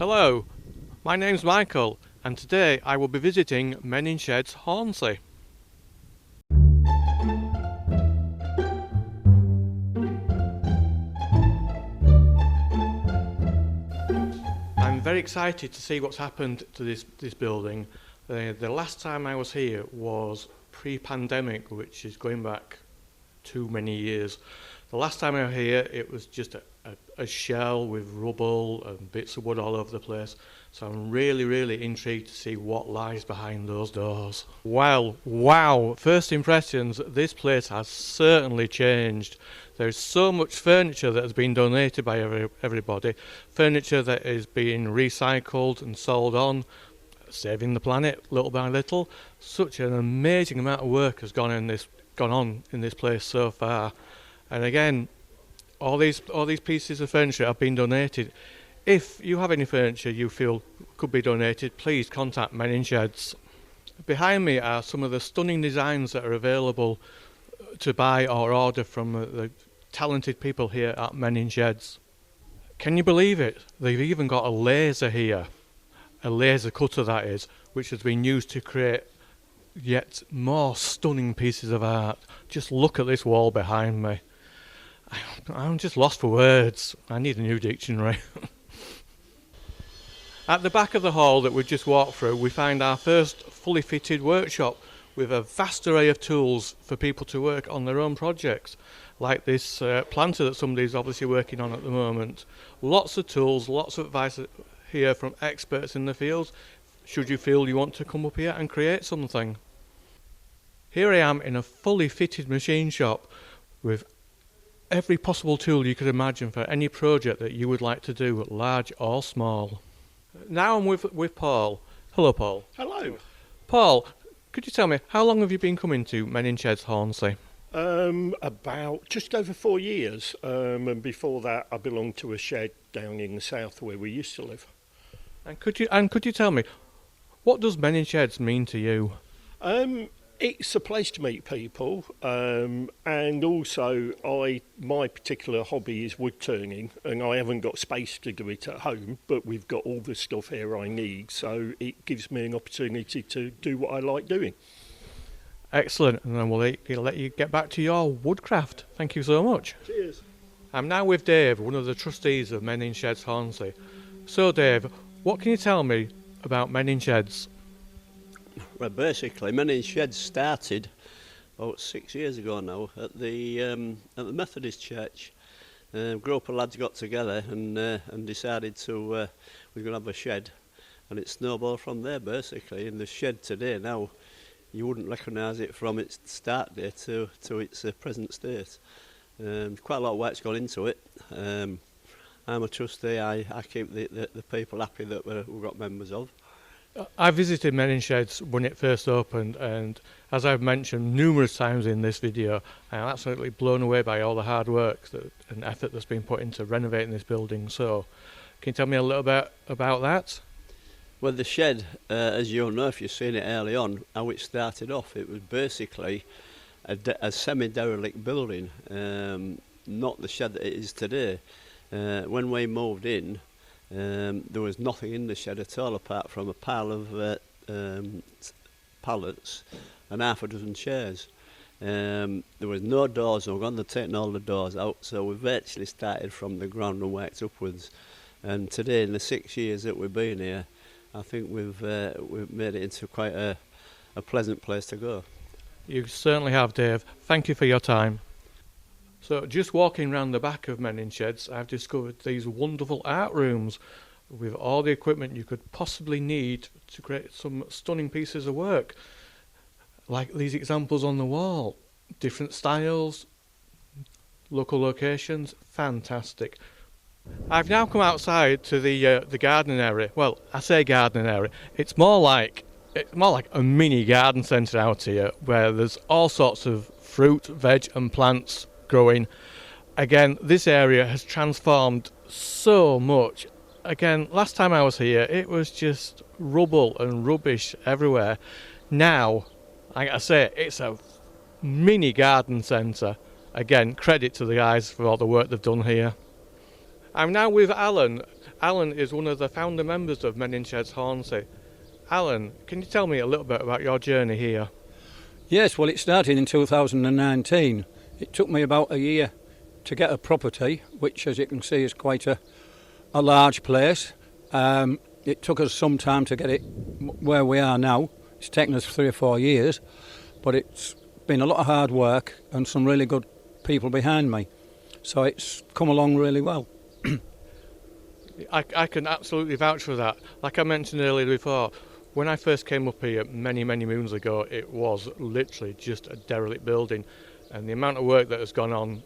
Hello, my name's Michael, and today I will be visiting Men in Sheds Hornsea. I'm very excited to see what's happened to this building. The last time I was here was pre-pandemic, which is going back too many years. The last time I was here, it was just a shell with rubble and bits of wood all over the place. So I'm really intrigued to see what lies behind those doors. Well, wow, first impressions, this place has certainly changed. There's so much furniture that has been donated by everybody, furniture that is being recycled and sold on, saving the planet little by little. Such an amazing amount of work has gone on in this place so far. And again, all these pieces of furniture have been donated. If you have any furniture you feel could be donated, please contact Men in Sheds. Behind me are some of the stunning designs that are available to buy or order from the talented people here at Men in Sheds. Can you believe it? They've even got a laser here, a laser cutter that is, which has been used to create yet more stunning pieces of art. Just look at this wall behind me. I'm just lost for words. I need a new dictionary. At the back of the hall that we just walked through, we find our first fully fitted workshop with a vast array of tools for people to work on their own projects, like this planter that somebody's obviously working on at the moment. Lots of tools, lots of advice here from experts in the field, should you feel you want to come up here and create something. Here I am in a fully fitted machine shop with every possible tool you could imagine for any project that you would like to do, large or small. Now I'm with Paul. Hello, Paul. Hello. Paul, could you tell me, how long have you been coming to Men in Sheds Hornsea? About just over 4 years, and before that I belonged to a shed down in the south where we used to live. And could you tell me, what does Men in Sheds mean to you? It's a place to meet people, and also my particular hobby is wood turning, and I haven't got space to do it at home, but we've got all the stuff here I need, so it gives me an opportunity to do what I like doing. Excellent, and then we'll let you get back to your woodcraft. Thank you so much. Cheers. I'm now with Dave, one of the trustees of Men in Sheds Hornsea. So Dave, what can you tell me about Men in Sheds? Well, basically, Men in Sheds started about 6 years ago now at the Methodist Church. A group of lads got together and decided we're going to have a shed, and it snowballed from there basically. In the shed today now, you wouldn't recognise it from its start date to its present state. Quite a lot of work's gone into it. I'm a trustee. I keep the people happy that we've got members of. I visited Men in Sheds when it first opened, and as I've mentioned numerous times in this video, I'm absolutely blown away by all the hard work and effort that's been put into renovating this building. So, can you tell me a little bit about that? Well, the shed, as you'll know if you've seen it early on, how it started off, it was basically a semi-derelict building, not the shed that it is today. When we moved in, there was nothing in the shed at all apart from a pile of pallets and half a dozen chairs. There was no doors, we're going to take all the doors out, so we've actually started from the ground and worked upwards. And today, in the 6 years that we've been here, I think we've made it into quite a pleasant place to go. You certainly have, Dave. Thank you for your time. So just walking around the back of Men in Sheds, I've discovered these wonderful art rooms with all the equipment you could possibly need to create some stunning pieces of work. Like these examples on the wall, different styles, local locations, fantastic. I've now come outside to the gardening area. Well, I say gardening area, it's more like a mini garden centre out here where there's all sorts of fruit, veg and plants growing. Again, this area has transformed so much. Again, last time I was here it was just rubble and rubbish everywhere. Now, like I say, it's a mini garden centre. Again, credit to the guys for all the work they've done here. I'm now with Alan, Alan is one of the founder members of Men In Sheds Hornsea. Alan, can you tell me a little bit about your journey here? Yes, well, it started in 2019. It took me about a year to get a property, which, as you can see, is quite a large place. It took us some time to get it where we are now. It's taken us 3 or 4 years, but it's been a lot of hard work and some really good people behind me. So it's come along really well. I can absolutely vouch for that. Like I mentioned earlier before, when I first came up here many moons ago, it was literally just a derelict building, and the amount of work that has gone on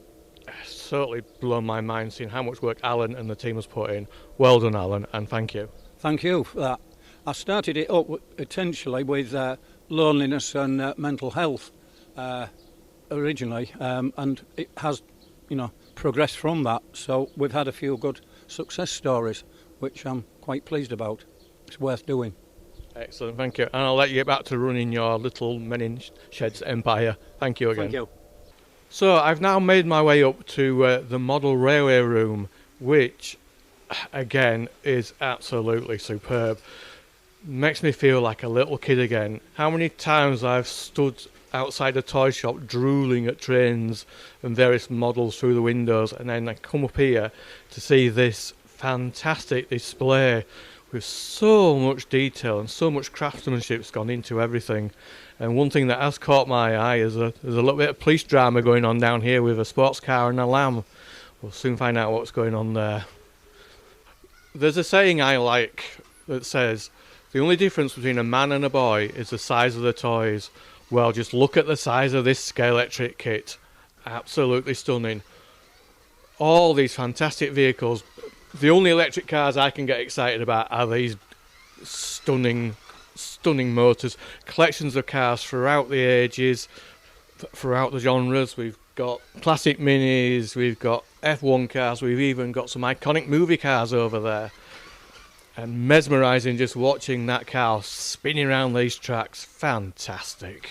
has certainly blown my mind, seeing how much work Alan and the team has put in. Well done, Alan, and thank you. Thank you for that. I started it up potentially with loneliness and mental health originally, and it has, progressed from that. So we've had a few good success stories, which I'm quite pleased about. It's worth doing. Excellent, thank you. And I'll let you get back to running your little Men In Sheds empire. Thank you again. Thank you. So I've now made my way up to the model railway room, which again is absolutely superb. Makes me feel like a little kid again. How many times I've stood outside a toy shop drooling at trains and various models through the windows, and then I come up here to see this fantastic display with so much detail and so much craftsmanship's gone into everything. And one thing that has caught my eye is there's a little bit of police drama going on down here with a sports car and a lamb. We'll soon find out what's going on there. There's a saying I like that says, the only difference between a man and a boy is the size of the toys. Well, just look at the size of this Scalextric kit. Absolutely stunning. All these fantastic vehicles. The only electric cars I can get excited about are these stunning motors. Collections of cars throughout the ages, throughout the genres. We've got classic minis, we've got F1 cars, we've even got some iconic movie cars over there. And mesmerising just watching that car spinning around these tracks. Fantastic.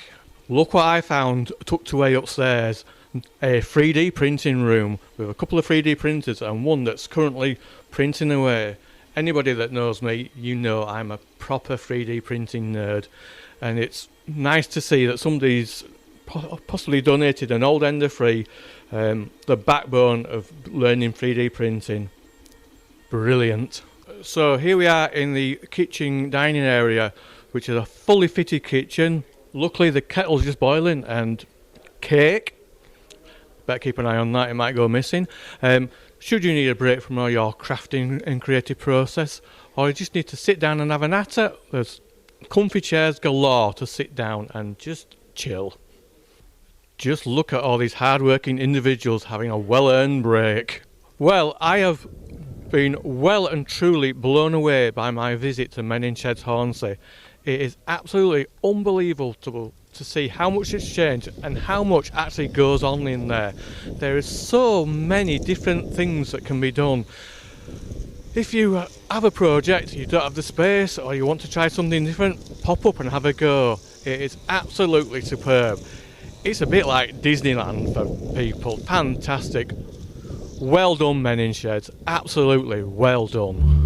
Look what I found tucked away upstairs. A 3D printing room with a couple of 3D printers and one that's currently printing away. Anybody that knows me, you know I'm a proper 3D printing nerd, and it's nice to see that somebody's possibly donated an old Ender 3, the backbone of learning 3D printing. Brilliant. So here we are in the kitchen dining area, which is a fully fitted kitchen. Luckily the kettle's just boiling, and cake. Better keep an eye on that, it might go missing. Should you need a break from all your crafting and creative process, or you just need to sit down and have a natter, there's comfy chairs galore to sit down and just chill. Just look at all these hard-working individuals having a well-earned break. Well, I have been well and truly blown away by my visit to Men In Sheds Hornsea. It is absolutely unbelievable to see how much it's changed and how much actually goes on in there. There is so many different things that can be done. If you have a project, you don't have the space, or you want to try something different, pop up and have a go. It is absolutely superb. It's a bit like Disneyland for people. Fantastic. Well done, Men In Sheds. Absolutely well done.